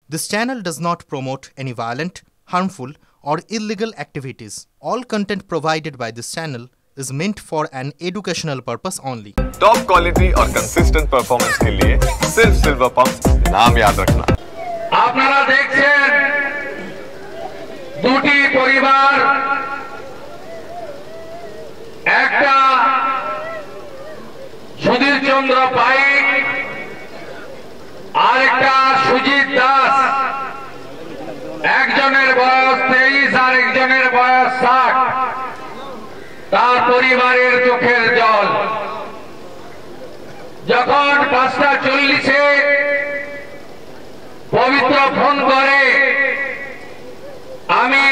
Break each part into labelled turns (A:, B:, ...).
A: This channel does not promote any violent, harmful, or illegal activities. All content provided by this channel is meant for an educational purpose only.
B: Top quality और consistent performance के लिए सिर्फ silver pump नाम याद रखना।
C: আপনারা দেখছেন দুটি পরিবার, একটা সুধীর চন্দ্র পাইক আর একটা সুজিত দাস। একজনের বয়স 23 আর একজনের বয়স 60। তার পরিবারের চোখের জল। যখন 5:40-এ পবিত্র ফোন করে, আমি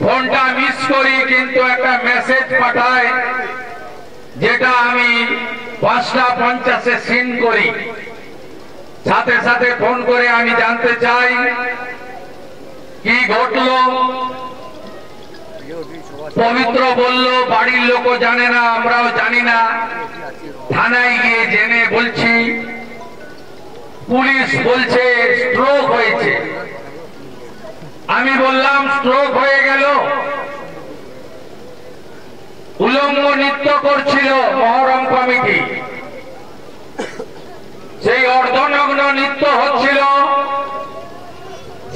C: ফোনটা মিস করি, কিন্তু একটা মেসেজ পাঠায় যেটা আমি 5:50-এ সিন করি। সাথে সাথে ফোন করে আমি জানতে চাই কি ঘটলো। পবিত্র বলল বাড়ির লোকও জানে না, আমরাও জানি না। থানায় গিয়ে জেনে বলছি, পুলিশ বলছে স্ট্রোক হয়েছে। আমি বললাম স্ট্রোক হয়ে গেল? উলঙ্গ নৃত্য করছিল মহরম কমিটি, সেই অর্ধনগ্ন নৃত্য হচ্ছিল,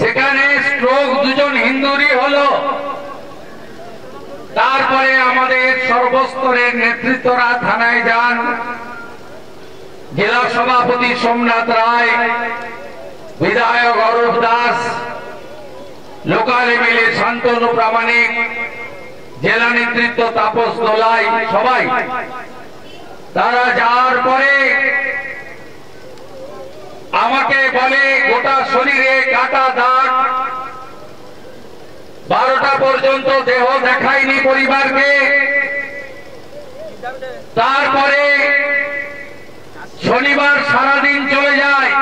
C: সেখানে স্ট্রোক দুজন হিন্দুরই হলো। তারপরে আমাদের সর্বস্তরের নেতৃত্বরা থানায় যান। জেলা সভাপতি সোমনাথ রায়, বিধায়ক অরূপ দাস, লোকাল এমএলএ শান্তনু প্রামাণিক, জেলা নেতৃত্ব তাপস দোলাই, সবাই। তারা যাওয়ার পরে আমাকে বলে গোটা শরীরে কাটা দাগ, 12টা পর্যন্ত দেহ দেখায়নি পরিবারকে। তারপরে শনিবার সারাদিন চলে যায়।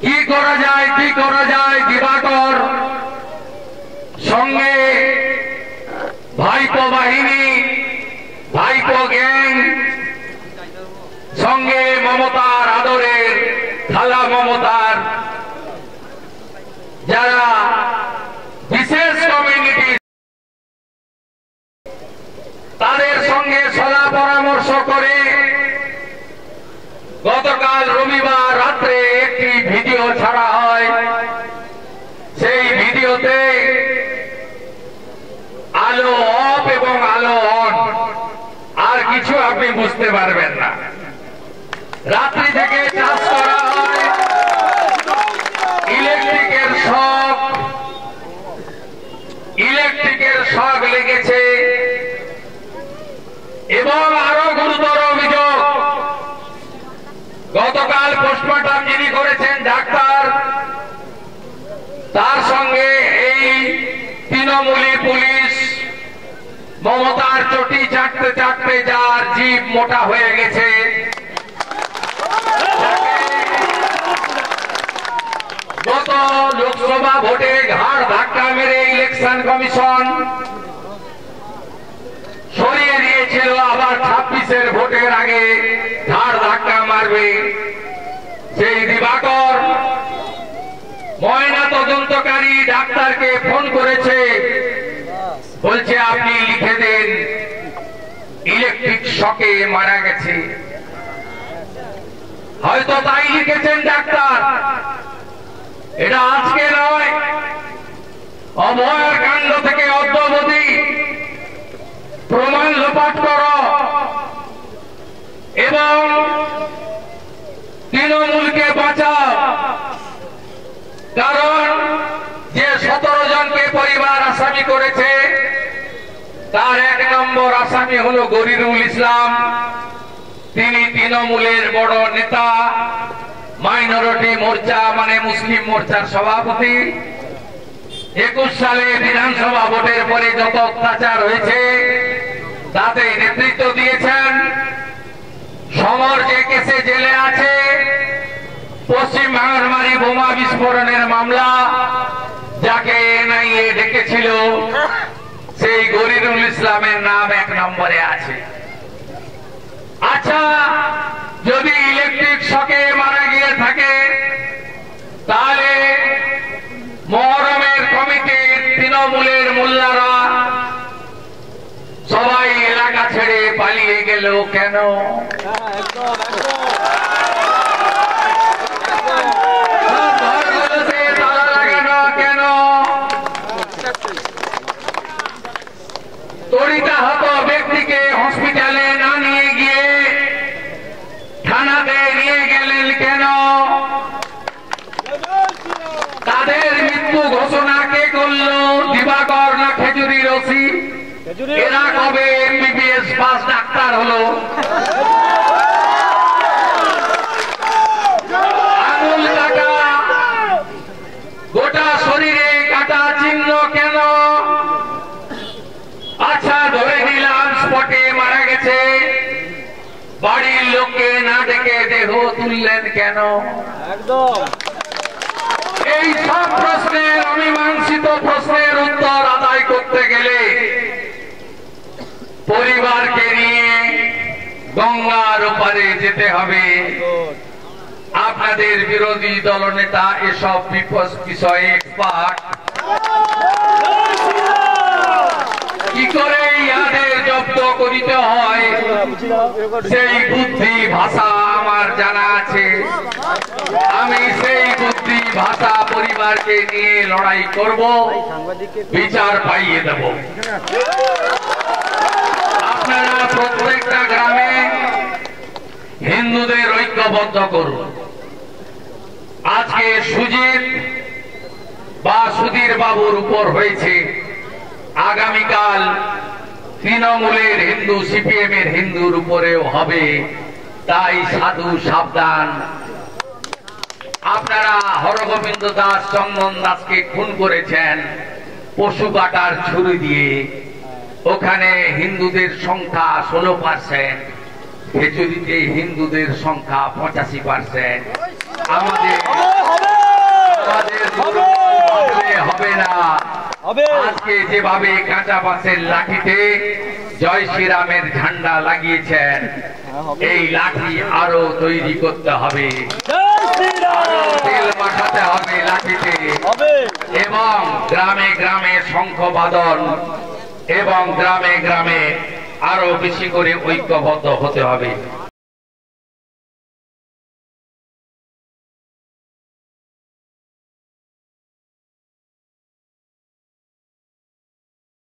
C: কি করা যায়, কি করা যায়? দিবাকর সঙ্গে ভাইপো বাহিনী, ভাইপো গ্যাং, সঙ্গে মমতার আদরের খালা মমতার যারা বিশেষ কমিউনিটি, তাদের সঙ্গে সলা পরামর্শ করে গতকাল রবিবার রাত্রে একটি ভিডিও ছাড়া হয়। সেই ভিডিওতে আলো অফ এবং আলো অন, আর কিছু আপনি বুঝতে পারবেন না। রাত্রি থেকে চাষ করা হয়, ইলেকট্রিকের শক লেগেছে। এবং আরো গুরুতর অভিযোগ, গতকাল পোস্টমর্টম যিনি করেছেন ডাক্তার, তার সঙ্গে এই তৃণমূলী পুলিশ মমতার চটি চাটতে চাটতে যার জিভ মোটা হয়ে গেছে, গত লোকসভা ভোটে ঘাড় ধাক্কা মেরে ইলেকশন কমিশন সরিয়ে দিয়েছিল, আবার 26-এর ভোটের আগে ঘাড় ধাক্কা মারবে। সেই দিবাকর ময়না তদন্তকারী ডাক্তারকে ফোন করেছে, বলছে আপনি লিখে দেন ইলেকট্রিক শকে মারা গেছে। হয়তো তাই লিখেছেন ডাক্তার, এটা আজকে নয়, অভয়ের কাণ্ড থেকে অদ্যাবধি প্রমাণ লোপাট করো এবং তৃণমূলকে বাঁচাও। কারণ যে 17 জনকে পরিবার আসামি করেছে, তার 1 নম্বর আসামি হলো গরিরুল ইসলাম। তিনি তৃণমূলের বড় নেতা, মাইনরিটি মোর্চা মানে মুসলিম মোর্চার সভাপতি। 21 সালে বিধানসভা ভোটের পরে যত অত্যাচার হয়েছে তাতে নেতৃত্ব দিয়েছেন। সমর যে কেসে জেলে আছে, পশ্চিম বাংলামারি বোমা বিস্ফোরণের মামলা, যাকে এনআইএ ডেকেছিল, সেই গরিরুল ইসলামের নাম 1 নম্বরে আছে। আচ্ছা, যদি ইলেকট্রিক শকে মারা গিয়ে থাকে তাহলে মহরমের কমিটির তৃণমূলের মোল্লারা সবাই এলাকা ছেড়ে পালিয়ে গেল কেন? ঘরগুলোতে তালা লাগানো কেন? তড়িতাহত ব্যক্তিকে হসপিটালে না নিয়ে গিয়ে থানাতে নিয়ে গেলেন কেন? তাদের মৃত্যু ঘোষণা কে করলো? দিবাকর না খেজুরি রসি? এরা কবে এমবিবিএস পাস ডাক্তার হলো? আঙুল কাটা, গোটা শরীরে কাটা চিহ্ন কেন? আচ্ছা ধরে নিলাম স্পটে মারা গেছে, বাড়ির লোককে না ডেকে দেহ তুললেন কেন? এই সব প্রশ্নের অমীমাংসিত প্রশ্নের উত্তর আদায় করতে গেলে পরিবারকে নিয়ে গঙ্গার ওপারে যেতে হবে। আপনাদের বিরোধী দলনেতা এসব বিষয়ে এক্সপার্ট। কি করে ইয়াদের জব্দ করিতে হয় সেই বুদ্ধি ভাষা আমার জানা আছে। আমি সেই বুদ্ধি ভাষা পরিবারকে নিয়ে লড়াই করব, বিচার পাইয়ে দেব। আপনারা প্রত্যেকটা গ্রামে হিন্দুদের ঐক্যবদ্ধ করুন। আজকে সুজিত বা সুধীর বাবুর উপর হয়েছে, আগামীকাল তৃণমূলের হিন্দু, সিপিএম এর হিন্দুর উপরেও হবে। তাই সাধু সাবধান। আপনারা হরগোবিন্দ দাস, চন্দন দাসকে খুন করেছেন পশু কাটার ছুরি দিয়ে। ওখানে হিন্দুদের সংখ্যা 16%, খেজুরিতে হিন্দুদের সংখ্যা 85%। আমাদের হবে না। আজকে যেভাবে কাঁচা বাঁশের লাঠিতে জয় শ্রীরামের ঝান্ডা লাগিয়েছেন, এই লাঠি আরো তৈরি করতে হবে, তেল মাখাতে হবে লাঠিতে, এবং গ্রামে গ্রামে শঙ্খবাদন এবং গ্রামে গ্রামে আরো বেশি করে ঐক্যবদ্ধ হতে হবে।